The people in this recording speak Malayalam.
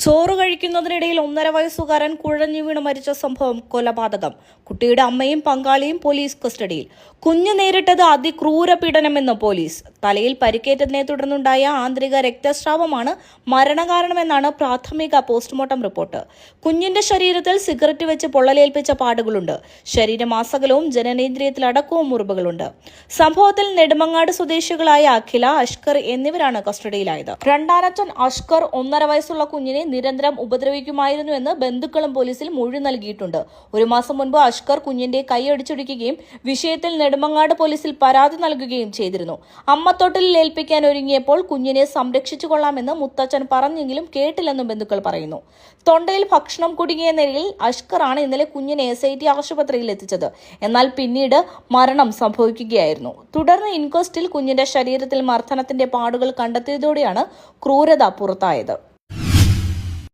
ചോറ് കഴിക്കുന്നതിനിടയിൽ 1.5 വയസ്സുകാരൻ കുഴഞ്ഞു വീണ് മരിച്ച സംഭവം കൊലപാതകം. കുട്ടിയുടെ അമ്മയും പങ്കാളിയും പോലീസ് കസ്റ്റഡിയിൽ. കുഞ്ഞ് നേരിട്ടത് അതിക്രൂര പീഡനമെന്ന് പോലീസ്. തലയിൽ പരിക്കേറ്റതിനെ തുടർന്നുണ്ടായ ആന്തരിക രക്തസ്രാവമാണ് മരണകാരണമെന്നാണ് പ്രാഥമിക പോസ്റ്റ്മോർട്ടം റിപ്പോർട്ട്. കുഞ്ഞിന്റെ ശരീരത്തിൽ സിഗരറ്റ് വെച്ച് പൊള്ളലേൽപ്പിച്ച പാടുകളുണ്ട്. ശരീരമാസകലവും ജനനേന്ദ്രിയത്തിലടക്കവും മുറിവുകളുണ്ട്. സംഭവത്തിൽ നെടുമങ്ങാട് സ്വദേശികളായ അഖില, അഷ്കർ എന്നിവരാണ് കസ്റ്റഡിയിലായത്. രണ്ടാനച്ഛൻ അഷ്കർ 1.5 വയസ്സുള്ള കുഞ്ഞിനെ നിരന്തരം ഉപദ്രവിക്കുമായിരുന്നുവെന്ന് ബന്ധുക്കളും പോലീസിൽ മൊഴി നൽകിയിട്ടുണ്ട്. 1 മാസം മുൻപ് അഷ്കർ കുഞ്ഞിന്റെ കൈയടിച്ചൊടിക്കുകയും വിഷയത്തിൽ നെടുമങ്ങാട് പോലീസിൽ പരാതി നൽകുകയും ചെയ്തിരുന്നു. അമ്മത്തൊട്ടിലിൽ ഏൽപ്പിക്കാൻ ഒരുങ്ങിയപ്പോൾ കുഞ്ഞിനെ സംരക്ഷിച്ചു കൊള്ളാമെന്ന് മുത്തച്ഛൻ പറഞ്ഞെങ്കിലും കേട്ടില്ലെന്നും ബന്ധുക്കൾ പറയുന്നു. തൊണ്ടയിൽ ഭക്ഷണം കുടുങ്ങിയ നിലയിൽ അഷ്കറാണ് ഇന്നലെ കുഞ്ഞിനെ SIT ആശുപത്രിയിൽ എത്തിച്ചത്. എന്നാൽ പിന്നീട് മരണം സംഭവിക്കുകയായിരുന്നു. തുടർന്ന് ഇൻക്വസ്റ്റിൽ കുഞ്ഞിന്റെ ശരീരത്തിൽ മർദ്ദനത്തിന്റെ പാടുകൾ കണ്ടെത്തിയതോടെയാണ് ക്രൂരത പുറത്തായത്.